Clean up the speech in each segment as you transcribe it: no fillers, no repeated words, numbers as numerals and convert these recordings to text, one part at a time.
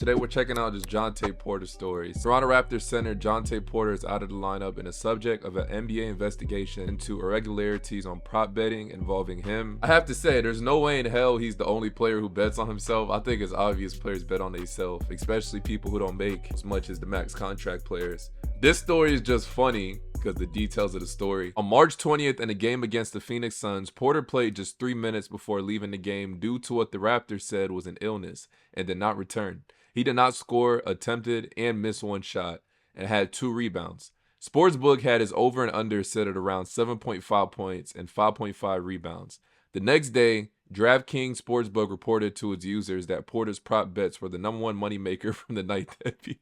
Today we're checking out this Jontay Porter story. Toronto Raptors center Jontay Porter is out of the lineup and a subject of an NBA investigation into irregularities on prop betting involving him. I have to say, there's no way in hell he's the only player who bets on himself. I think it's obvious players bet on themselves, especially people who don't make as much as the max contract players. This story is just funny because the details of the story. On March 20th in a game against the Phoenix Suns, Porter played just 3 minutes before leaving the game due to what the Raptors said was an illness and did not return. He did not score, attempted, and missed one shot, and had 2 rebounds. Sportsbook had his over and under set at around 7.5 points and 5.5 rebounds. The next day, DraftKings Sportsbook reported to its users that Porter's prop bets were the #1 moneymaker from the night NBA.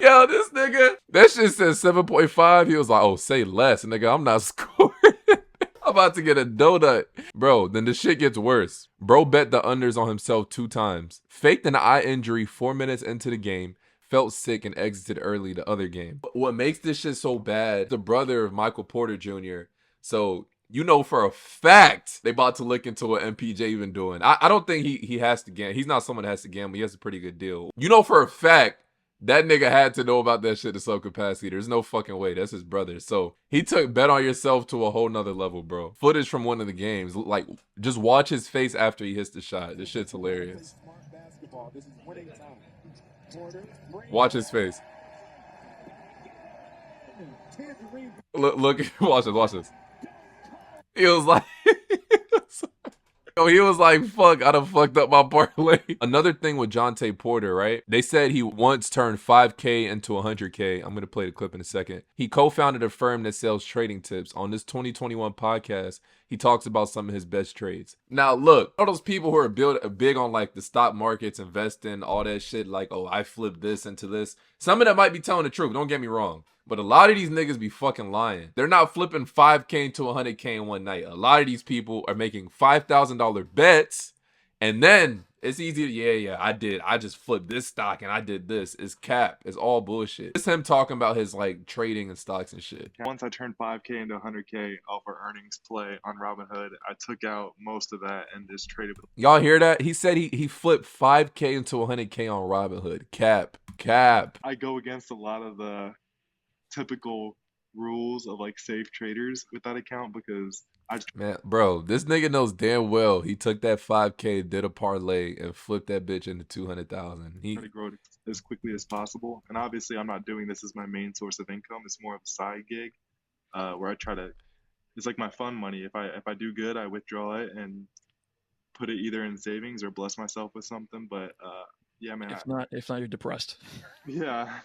Yo, this nigga, that shit says 7.5. He was like, oh, say less. Nigga, I'm not scoring. I'm about to get a donut. Bro, then the shit gets worse. Bro bet the unders on himself 2 times. Faked an eye injury 4 minutes into the game. Felt sick and exited early the other game. What makes this shit so bad, the brother of Michael Porter Jr. So, you know for a fact they about to look into what MPJ even doing. I don't think he has to gamble. He's not someone that has to gamble. He has a pretty good deal. You know for a fact that nigga had to know about that shit to some capacity. There's no fucking way. That's his brother. So he took bet on yourself to a whole nother level, bro. Footage from one of the games. Like, just watch his face after he hits the shot. This shit's hilarious. Watch his face. Look, watch this. He was like... He was like, fuck, I done fucked up my parlay. Another thing with Jontay Porter, right? They said he once turned 5K into 100K. I'm going to play the clip in a second. He co-founded a firm that sells trading tips. On this 2021 podcast, he talks about some of his best trades. Now, look, all those people who are big on like the stock markets, investing, all that shit, like, oh, I flipped this into this. Some of them might be telling the truth. Don't get me wrong. But a lot of these niggas be fucking lying. They're not flipping 5K into 100K in one night. A lot of these people are making $5,000 bets. And then it's easy to, yeah, I did. I just flipped this stock and I did this. It's cap. It's all bullshit. It's him talking about his like trading and stocks and shit. Once I turned 5K into 100K off our earnings play on Robinhood, I took out most of that and just traded with. Y'all hear that? He said he flipped 5K into 100K on Robinhood. Cap. I go against a lot of the typical rules of like safe traders with that account because man, bro, this nigga knows damn well he took that 5K, did a parlay, and flipped that bitch into 200,000. Try to grow it as quickly as possible. And obviously, I'm not doing this as my main source of income. It's more of a side gig where I try to. It's like my fun money. If I do good, I withdraw it and put it either in savings or bless myself with something. But yeah, man. If not, you're depressed. Yeah.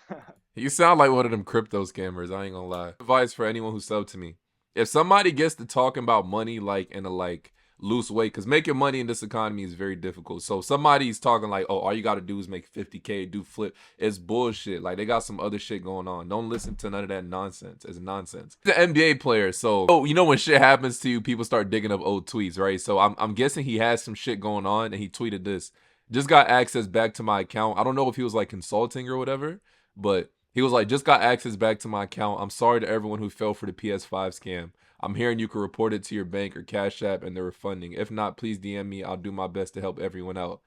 You sound like one of them crypto scammers. I ain't gonna lie. Advice for anyone who subbed to me: if somebody gets to talking about money like in a like loose way, because making money in this economy is very difficult. So somebody's talking like, oh, all you gotta do is make 50K, do flip. It's bullshit. Like they got some other shit going on. Don't listen to none of that nonsense. It's nonsense. The NBA player. So you know when shit happens to you, people start digging up old tweets, right? So I'm guessing he has some shit going on, and he tweeted this. Just got access back to my account. I don't know if he was like consulting or whatever, but he was like, just got access back to my account. I'm sorry to everyone who fell for the PS5 scam. I'm hearing you can report it to your bank or Cash App and they're refunding. If not, please DM me. I'll do my best to help everyone out.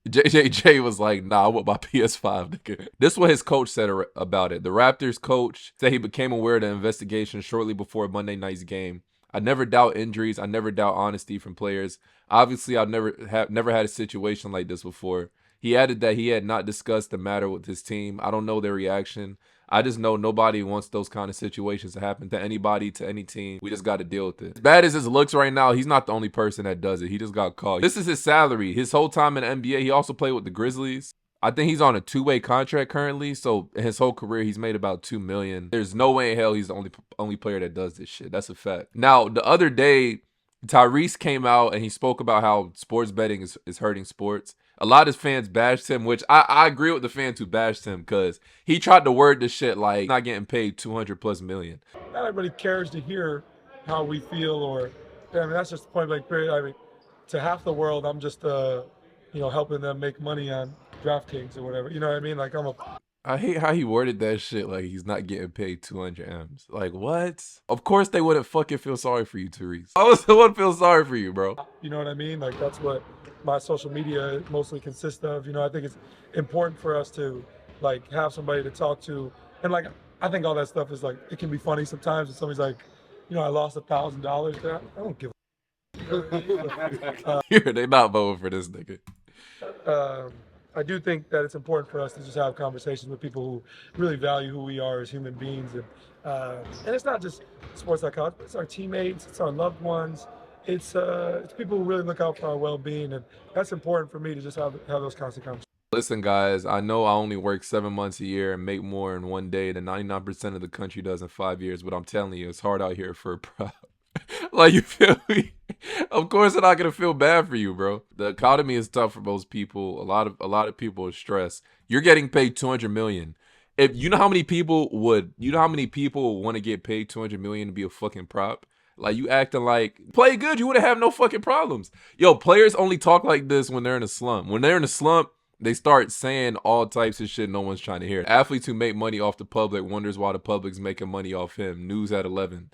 JJJ was like, nah, I want my PS5, nigga. This is what his coach said about it. The Raptors coach said he became aware of the investigation shortly before Monday night's game. I never doubt injuries. I never doubt honesty from players. Obviously, I've never had a situation like this before. He added that he had not discussed the matter with his team. I don't know their reaction. I just know nobody wants those kind of situations to happen to anybody, to any team. We just got to deal with it. As bad as this looks right now, he's not the only person that does it. He just got caught. This is his salary. His whole time in the NBA, he also played with the Grizzlies. I think he's on a 2-way contract currently. So in his whole career, he's made about $2 million. There's no way in hell he's the only player that does this shit. That's a fact. Now, the other day, Tyrese came out and he spoke about how sports betting is hurting sports. A lot of his fans bashed him, which I agree with the fans who bashed him because he tried to word this shit like not getting paid 200+ million. Not everybody cares to hear how we feel or, I mean, that's just the point blank period. I mean, to half the world, I'm just, helping them make money on DraftKings or whatever. You know what I mean? Like I hate how he worded that shit like he's not getting paid 200 M's. Like, what? Of course they wouldn't fucking feel sorry for you, Tyrese. I wouldn't feel sorry for you, bro. You know what I mean? Like, that's what my social media mostly consists of. You know, I think it's important for us to like have somebody to talk to, and like I think all that stuff is like it can be funny sometimes. And somebody's like, you know, I lost $1,000. I don't give. They not voting for this nigga. I do think that it's important for us to just have conversations with people who really value who we are as human beings, and it's not just sports psychology. It's our teammates, it's our loved ones, it's people who really look out for our well-being, and that's important for me to just have those constant conversations. Listen, guys, I know I only work 7 months a year and make more in one day than 99% of the country does in 5 years, but I'm telling you, it's hard out here for a prop. Like, you feel me? Of course, I'm not gonna feel bad for you, bro. The economy is tough for most people. A lot of people are stressed. You're getting paid $200 million. If you know how many people want to get paid $200 million to be a fucking prop? Like, you acting like play good, you wouldn't have no fucking problems. Yo, players only talk like this when they're in a slump. When they're in a slump, they start saying all types of shit no one's trying to hear. Athletes who make money off the public wonders why the public's making money off him. News at 11.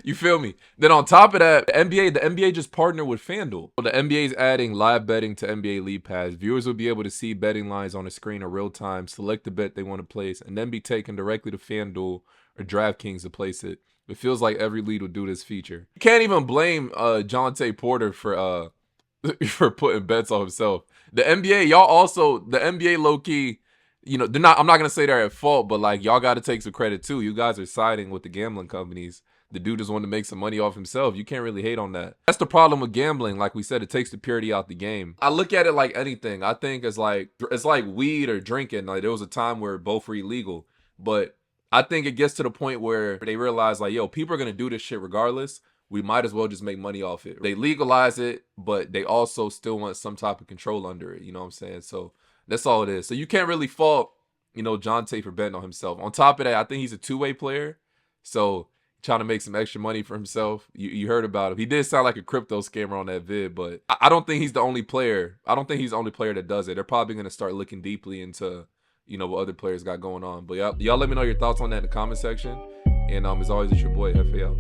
You feel me? Then on top of that, the NBA just partnered with FanDuel. The NBA is adding live betting to NBA League Pass. Viewers will be able to see betting lines on a screen in real time, select the bet they want to place, and then be taken directly to FanDuel or DraftKings to place it. It feels like every league will do this feature. You can't even blame Jontay Porter for putting bets on himself. The NBA, the NBA low-key, you know, I'm not gonna say they're at fault, but like y'all gotta take some credit too. You guys are siding with the gambling companies. The dude just wanted to make some money off himself. You can't really hate on that. That's the problem with gambling. Like we said, it takes the purity out the game. I look at it like anything. I think it's like weed or drinking. Like there was a time where both were illegal, but I think it gets to the point where they realize like, yo, people are gonna do this shit regardless. We might as well just make money off it. They legalize it, but they also still want some type of control under it. You know what I'm saying? So that's all it is. So you can't really fault, you know, Jontay for betting on himself. On top of that, I think he's a two-way player. So trying to make some extra money for himself. You heard about him. He did sound like a crypto scammer on that vid, but I don't think he's the only player. I don't think he's the only player that does it. They're probably going to start looking deeply into, you know, what other players got going on. But y'all let me know your thoughts on that in the comment section. And as always, it's your boy, FA out.